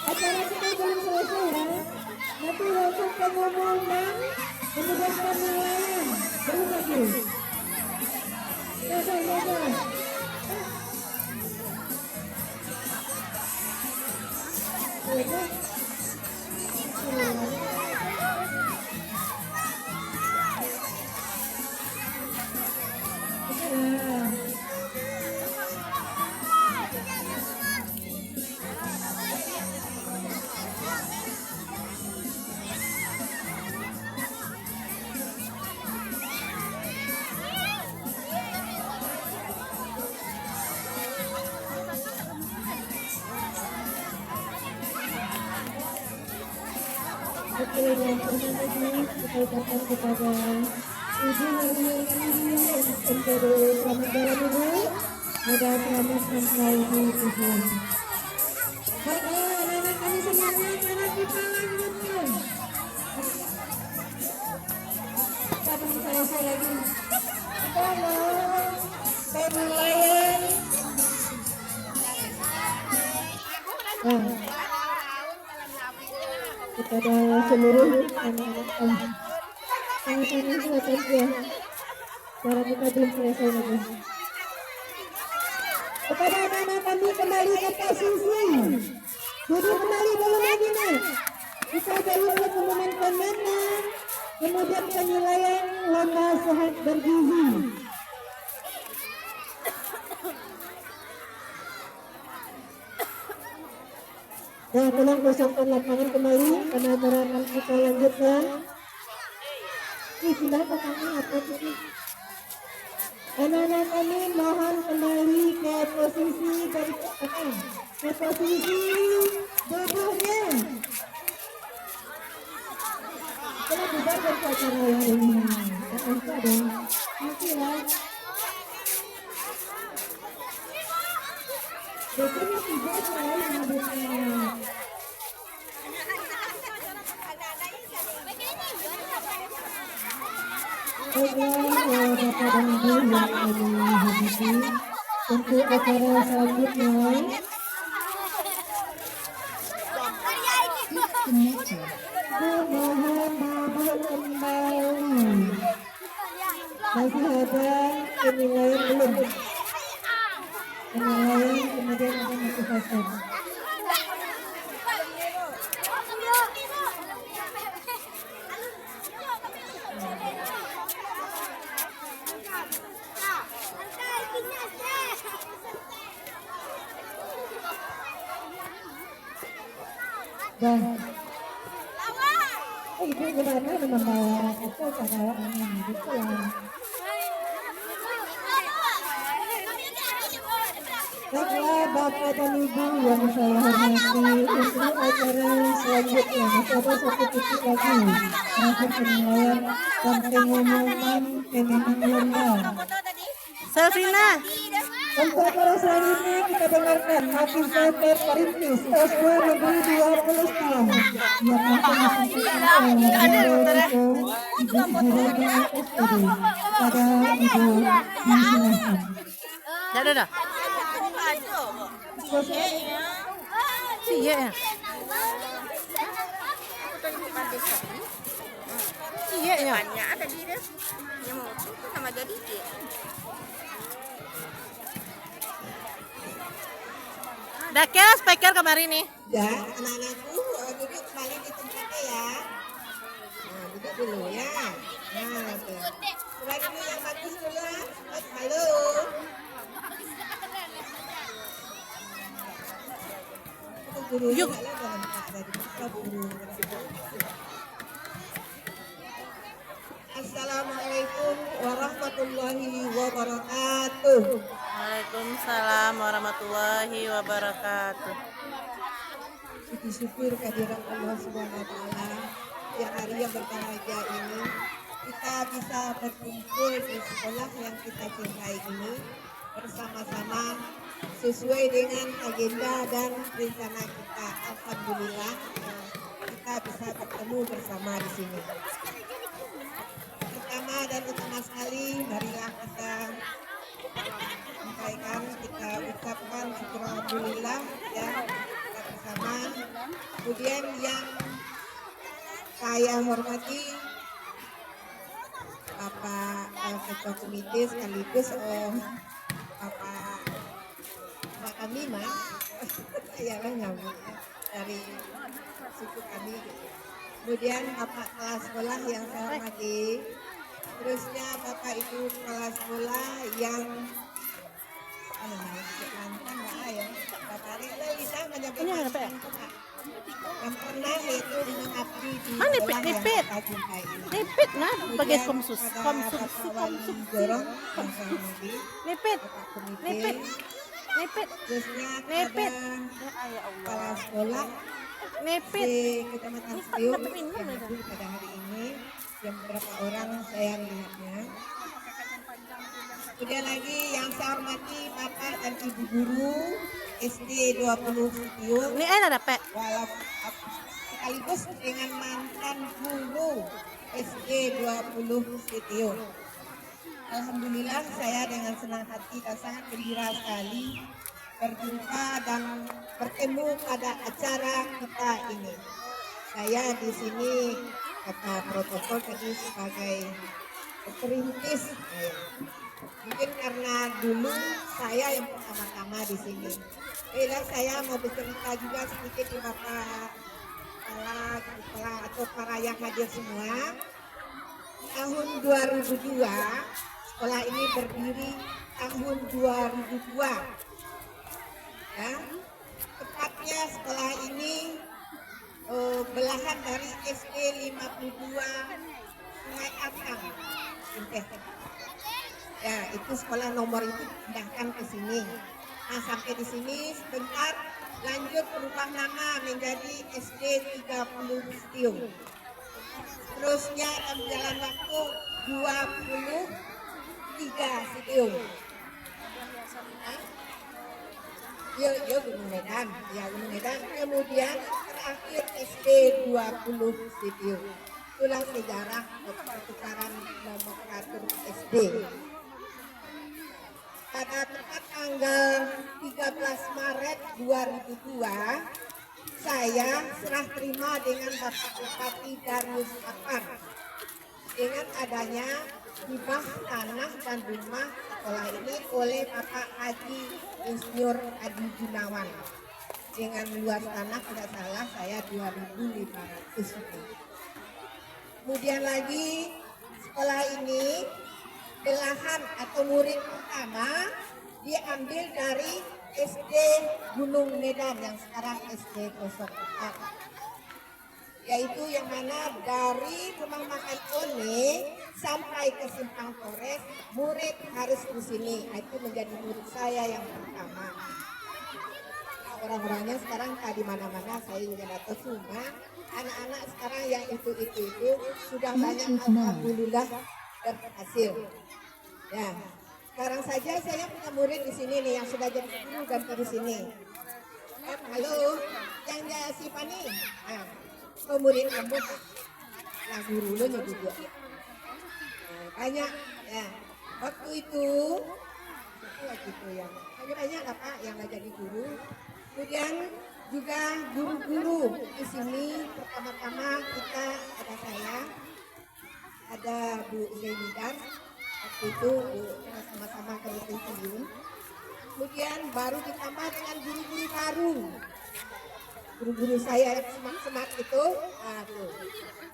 acara kita belum selesai ya. Nanti langsung pengumuman menugaskan nelayan. Belum lagi. Selesai. Oke, dan terima kasih kita ucapkan kepada Ibu Marliani dan MPD Selamat Jalan Ibu. Semoga selamat sampai di tujuan. Baiklah anak-anak kami semuanya, karena kita lanjutkan. Kadang saya lagi. Kita mau penilaian. Kepada seluruh anak-anak sangat silakan ya. Cara kita belum selesai lagi. Kepada anak-anak kami kembali ke posisi. Duduk kembali dalam lagi. Kita jalur pengumuman komandan, kemudian penilaian lomba sehat bergizi. Ya, tolong kosongkan lapangan kembali karena acara akan kita lanjutkan. Sudah kami apa sih? Anak-anak kami mohon kembali ke posisi dari ke posisi duduknya. Kita juga berbicara yang ini. Apa dong? Masih ya. Betul tidak saya yang hadirkan. Baiklah, Bapak dan Ibu yang kami hormati, untuk acara selanjutnya mohon duduk kembali. Masih ada penilaian belum? Penilaian kemudian ada motivasi. Dan ibu gimana membawa itu pada ini gitu ya. Baiklah Bapak dan Ibu yang saya hormati, untuk acara selanjutnya mencoba satu titik lagi proses penilaian dan pengumuman pemenang lomba. Selvina. Untuk acara selanjutnya kita dengarkan Hafizatul Perintis S2 Negeri 20 yang akan disampaikan oleh Ibu Juragan SPD. Pada Ibu disilahkan. Dah. Iya ya. Iya ya. Ada di dia. Yang mau sama jadi dia. Dah kira speaker kemarin nih. Ya, anak-anakku duduk kembali di tempatnya ya. Nah, duduk dulu ya. Nah, tuh. Mulai dulu yang bagus dulu. Halo. Yuk. Assalamualaikum warahmatullahi wabarakatuh. Waalaikumsalam warahmatullahi wabarakatuh. Puji syukur kehadiran Allah Subhanahu wa taala yang hari yang berbahagia ini kita bisa berkumpul di sekolah yang kita cintai ini bersama-sama sesuai dengan agenda dan rencana kita. Alhamdulillah kita bisa bertemu bersama di sini. Pertama dan utama sekali marilah kita sampaikan, kita ucapkan syukur alhamdulillah ya kita bersama. Kemudian yang saya hormati Bapak Ketua Komite sekaligus Bapak kami ya lah nyambung dari suku kami. Kemudian Bapak kepala sekolah yang saya hormati, terusnya Bapak Ibu kepala sekolah yang lantang nggak ya, Bapak Rila bisa menyebutkan yang pernah itu mengabdi di sekolah yang kita cintai ini. Nipit nah, bagi komsus. Dorong yang saya hormati, Nipit. Bapak Komite, Nipit. terusnya Nipit. kepada kepala sekolah Nipit. di Kecamatan Nipit, Siung tapi minum yang aja. hadir pada hari ini. Yang beberapa orang saya melihatnya. Kemudian lagi yang saya hormati Bapak dan Ibu Guru SD 20 Siung. Ini air ada Pak. Sekaligus dengan mantan guru SD 20 Sitiung. Alhamdulillah saya dengan senang hati dan sangat gembira sekali berjumpa dan bertemu pada acara kita ini. Saya di sini kata protokol tadi sebagai perintis. Mungkin karena dulu saya yang pertama-tama di sini. Bila saya mau bercerita juga sedikit di Bapak kepala atau para yang hadir semua. Tahun 2002 sekolah ini berdiri tahun 2002. Ya, tepatnya sekolah ini belahan dari SD 52 Sungai Atang. Ya, itu sekolah nomor itu pindahkan ke sini. Nah, sampai di sini sebentar lanjut berubah nama menjadi SD 30 Sitiung. Terusnya dalam jalan waktu 23 Sitiung. Ya, Gunung Medan. Ya, Gunung Medan. Kemudian terakhir SD 20 Sitiung. Itulah sejarah pertukaran nomenklatur SD. Pada tepat tanggal 13 Maret 2002, saya serah terima dengan Bapak Bupati Darius Akbar dengan adanya hibah tanah dan rumah sekolah ini oleh Bapak Haji Insinyur Adi Gunawan dengan luas tanah tidak salah saya 2.500 meter. Kemudian lagi sekolah ini belahan atau murid pertama diambil dari SD Gunung Medan yang sekarang SD 04, yaitu yang mana dari rumah makan One sampai ke Simpang Forest murid harus di sini. Itu menjadi murid saya yang pertama. Nah, orang-orangnya sekarang di mana-mana saya juga tidak tahu, cuma anak-anak sekarang yang itu sudah banyak alhamdulillah berhasil. Ya, sekarang saja saya punya murid di sini nih yang sudah jadi guru ganti di sini. Halo, yang dia si Pani. Nah, murid kamu, nah guru lo juga. Nah, banyak ya. Waktu itu yang banyak lah Pak yang nggak jadi guru. Kemudian juga guru-guru di sini pertama-tama kita ada saya, ada Bu Zaidan. Waktu itu kita sama-sama ke pensiun. Kemudian baru ditambah dengan guru-guru baru. Guru-guru saya yang semak-semak itu, nah tuh.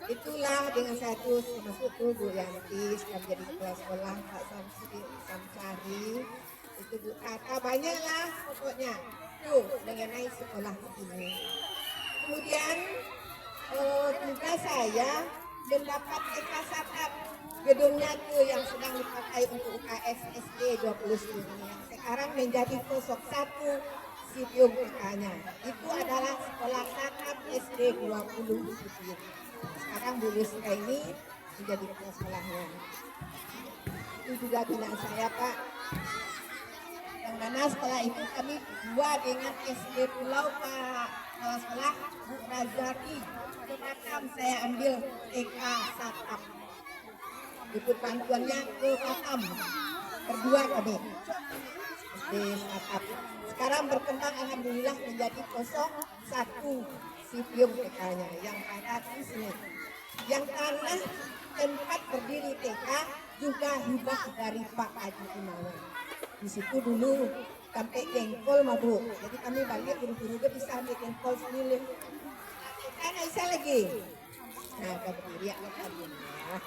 Itulah dengan saya tuh termasuk tuh Bu Yanti sudah menjadi kepala sekolah, Pak Samsari, itu Bu Kata, banyak lah pokoknya tuh mengenai sekolah ini. Kemudian juga saya mendapat ekasatap gedungnya tuh yang sedang dipakai untuk UKS SD 20 ini yang sekarang menjadi 01 Sitiung PK-nya. Itu adalah sekolah satap SD 20 Sitiung. Sekarang Bu Luska ini menjadi kepala sekolahnya. Itu juga binaan saya Pak. Yang mana sekolah itu kami dua dengan SD Pulau Pak. Kepala sekolah Bu Razaki. Batam saya ambil TK satap. Ikut bantuannya ke Batam. Berdua kami. SD satap. Sekarang berkembang alhamdulillah menjadi 01 Sitiung TK-nya yang pada di sini. Yang tanah tempat berdiri TK juga hibah dari Pak Haji Gunawan. Di situ dulu sampai jengkol mabuk. Jadi kami balik guru-guru dia bisa ambil jengkol sendiri. Kan bisa lagi. Nah, berdiri alhamdulillah.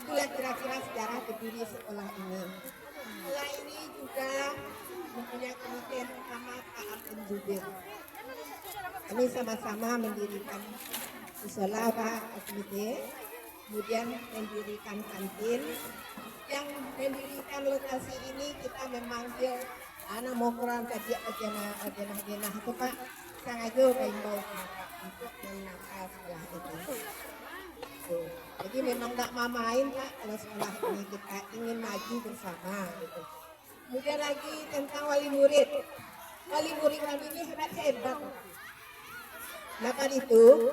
Itulah kira-kira sejarah berdiri sekolah ini. Sekolah ini juga mempunyai kemudian pertama Pak Abdul Jubir. Kami sama-sama mendirikan musola Pak Abdul, kemudian mendirikan kantin. Yang mendirikan lokasi ini kita memanggil anak mokoran kaji agenah itu Pak sengaja bimbau untuk menata sekolah itu. Tuh. Jadi memang nggak mau main Pak kalau sekolah ini kita ingin maju bersama gitu. Kemudian lagi tentang wali murid. Wali murid kami ini hebat. Maka itu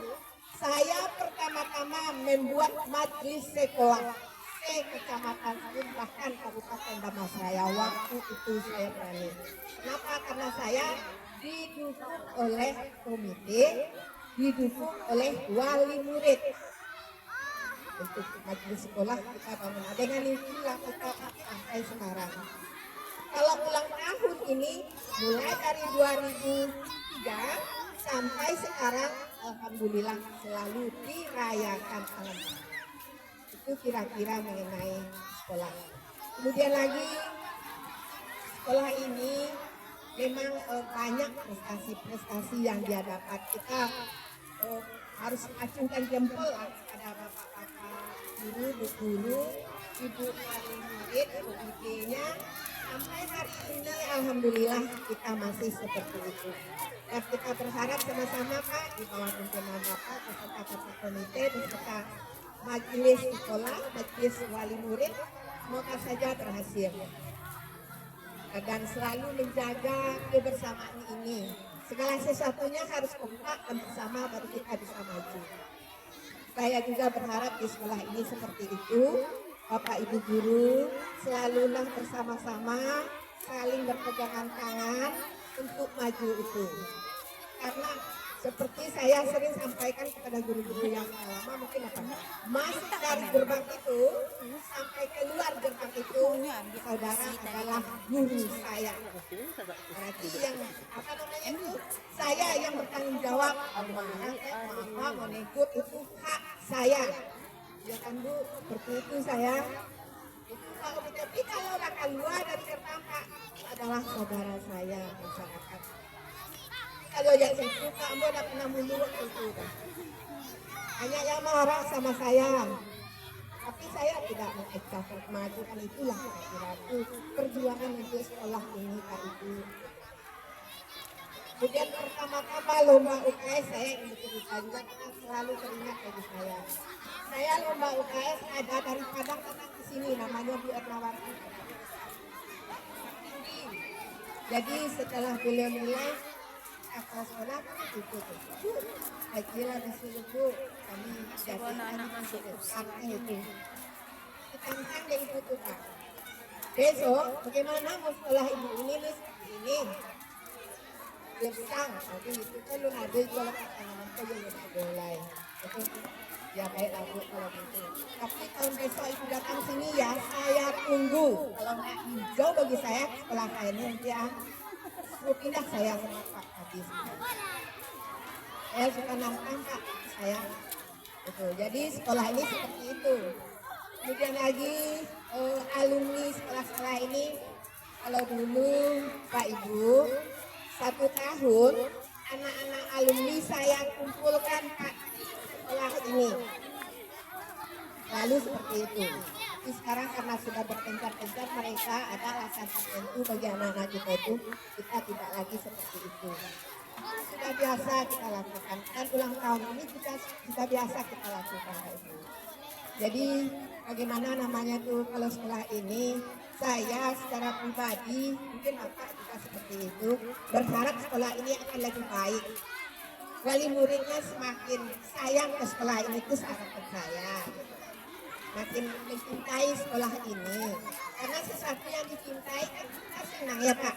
saya pertama-tama membuat majelis sekolah kecamatan Sabun bahkan Kabupaten Damastraya waktu itu saya berani. Kenapa? Karena saya didukung oleh komite, didukung oleh wali murid. Untuk majelis sekolah kita bangun. Dengan itulah kita sampai sekarang. Kalau ulang tahun ini mulai dari 2003 sampai sekarang alhamdulillah selalu dirayakan alhamdulillah. Itu kira-kira mengenai sekolah. Kemudian lagi sekolah ini memang banyak prestasi-prestasi yang dia dapat. Kita harus acungkan jempol kepada bapak-bapak guru, ibu wali murid, ibu-ibunya. Sampai hari ini alhamdulillah kita masih seperti itu. Dan kita berharap sama-sama Pak di bawah pimpinan Bapak beserta Bapak Komite beserta majelis sekolah, majelis wali murid, semoga saja berhasil. Dan selalu menjaga kebersamaan ini. Segala sesuatunya harus kompak dan bersama baru kita bisa maju. Saya juga berharap di sekolah ini seperti itu. Bapak Ibu guru selalulah bersama-sama, saling berpegangan tangan untuk maju itu. Karena seperti saya sering sampaikan kepada guru-guru yang lama mungkin apa, masuk dari gerbang itu sampai keluar gerbang itu saudara adalah guru saya. Berarti yang apa namanya itu saya yang bertanggung jawab mau ikut itu hak saya. Ya kan Bu, seperti itu saya. Tapi kalau orang keluar dari gerbang Pak adalah saudara saya masyarakat. Kalau yang situ Pak Ambo udah pernah mundur itu kan. Hanya yang marah sama saya. Tapi saya tidak mengecap maju kan itulah kira-kira itu perjuangan untuk sekolah ini Pak Ibu. Kemudian pertama-tama lomba UKS saya ingin cerita juga karena selalu teringat bagi saya. Saya lomba UKS ada dari Padang datang ke sini namanya Bu Ernawati. Jadi setelah beliau mulai asal sekolah itu saya kira disuruh Bu kami jadi anak itu ditantang dia itu tuh Pak. Besok bagaimana mau sekolah ibu ini nih seperti ini lebsang nanti itu kan lu ada jualan tanaman saja yang mulai itu ya baik aku kalau gitu. Tapi tahun besok ibu datang sini ya saya tunggu. Kalau nggak hijau bagi saya sekolah saya ini nanti mau pindah saya sama Pak Hadis. Saya suka nantang Pak saya. Betul. Jadi sekolah ini seperti itu. Kemudian lagi alumni sekolah-sekolah ini kalau dulu Pak Ibu 1 tahun anak-anak alumni saya kumpulkan Pak sekolah ini. Lalu seperti itu. Tapi sekarang karena sudah berpencar-pencar mereka ada alasan tertentu bagi anak-anak kita itu kita tidak lagi seperti itu. Sudah biasa kita lakukan dan ulang tahun ini kita biasa kita lakukan Pak Ibu. Jadi bagaimana namanya tuh kalau sekolah ini saya secara pribadi mungkin Bapak juga seperti itu berharap sekolah ini akan lebih baik. Wali muridnya semakin sayang ke sekolah ini itu harapan saya. Makin mencintai sekolah ini karena sesuatu yang dicintai kan kita senang ya Pak.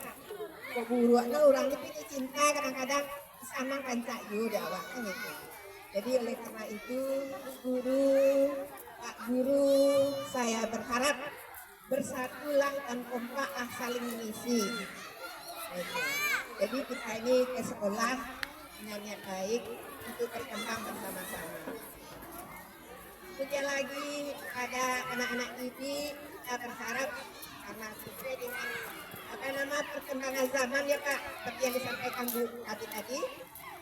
Guru orang ini cinta kadang-kadang sama kan Cak Yu di awal kan itu. Jadi oleh karena itu Pak Guru saya berharap bersatulah dan kompak saling mengisi. Jadi kita ini ke sekolah dengan niat baik untuk berkembang bersama-sama. Kemudian lagi ada anak-anak didik kita berharap karena sesuai dengan perkembangan zaman ya Pak seperti yang disampaikan Bu tadi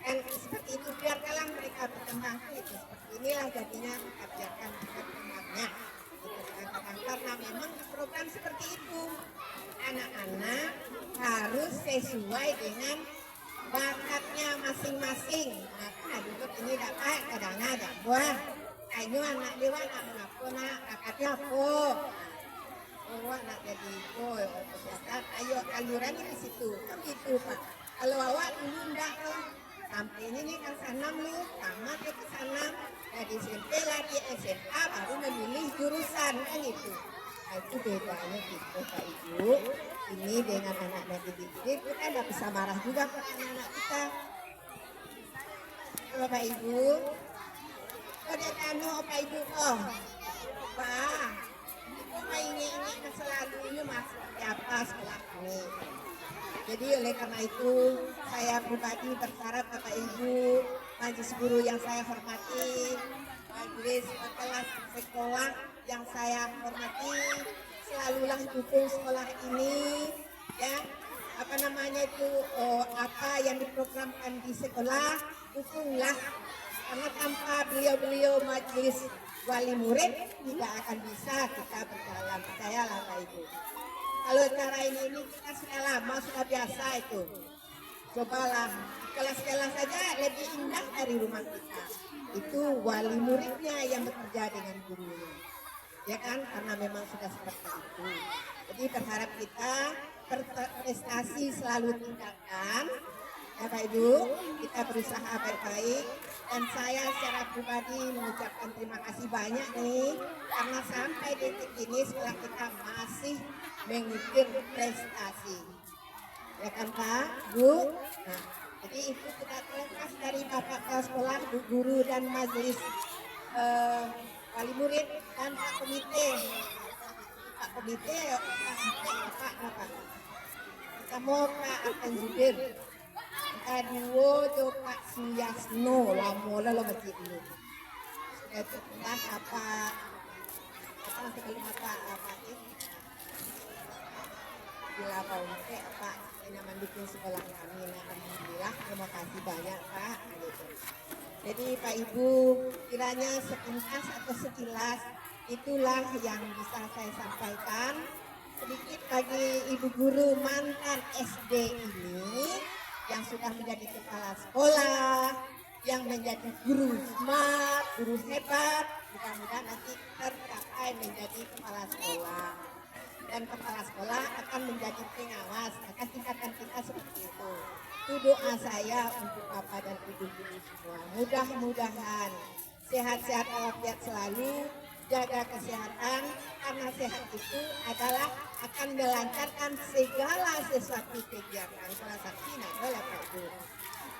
dan seperti itu biarkanlah mereka berkembang itu seperti inilah jadinya kita biarkan berkembangnya karena memang program seperti itu anak-anak harus sesuai dengan bakatnya masing masing-masing. Nah, duduk ini dapat kadang ada buah. Ayo anak dewa nak mengaku nak kakaknya apa? Oh, nak jadi itu kesehatan. Ayo alurannya di situ. Kan gitu Pak. Kalau awak dulu enggak loh. Sampai ini nih kan sanam lu, tamat ke sanam. Dari SMP lagi SMA baru memilih jurusan kan itu. Nah, itu bedanya gitu Pak Ibu. Ini dengan anak-anak didik kita nggak bisa marah juga ke anak-anak kita. Bapak Ibu, dia tanya Pak Ibu, Pak, itu ini selalu ini masuk siapa sekolah ini. Jadi oleh karena itu saya pribadi berharap Bapak Ibu, majelis guru yang saya hormati, majelis kelas sekolah yang saya hormati, selalulah dukung sekolah ini, ya apa namanya itu apa yang diprogramkan di sekolah dukunglah, karena tanpa beliau-beliau majelis wali murid tidak akan bisa kita berjalan, percayalah Pak Ibu. Kalau cara ini kita sudah lama, sudah biasa itu. Cobalah kelas-kelas saja lebih indah dari rumah kita. Itu wali muridnya yang bekerja dengan gurunya. Ya kan, karena memang sudah seperti itu. Jadi berharap kita prestasi selalu tingkatkan. Ya Pak Ibu, kita berusaha baik-baik. Dan saya secara pribadi mengucapkan terima kasih banyak nih. Karena sampai detik ini sekolah kita masih mengukir prestasi. Ya kan Pak, Bu? Nah, jadi itu kita terlepas dari Bapak Kepala Sekolah, Bu Guru dan Majelis Wali Murid dan Pak Komite. Pak Komite, Pak apa? Kita mau Pak Akan Zubir. Kedua tu Pak Suyasno, lama lah lo masjid ini. Sudah tu apa masih belum apa ni? Bila kau nanti apa yang mendukung sekolah kami, alhamdulillah, terima kasih banyak Pak. Jadi Pak Ibu, kiranya sepintas atau sekilas itulah yang bisa saya sampaikan. Sedikit bagi ibu guru mantan SD ini yang sudah menjadi kepala sekolah, yang menjadi guru smart, guru hebat, mudah-mudahan nanti tercapai menjadi kepala sekolah. Dan kepala sekolah akan menjadi pengawas, akan tingkatkan kita seperti itu. Itu doa saya untuk Bapak dan Ibu guru semua. Mudah-mudahan sehat-sehat walafiat selalu, jaga kesehatan, karena sehat itu adalah akan melancarkan segala sesuatu kegiatan. Salah satunya adalah Pak Ibu.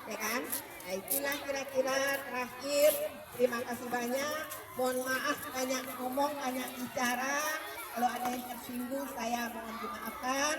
Ya kan? Nah itulah kira-kira terakhir. Terima kasih banyak. Mohon maaf banyak ngomong, banyak bicara. Kalau ada yang tersinggung saya mohon dimaafkan.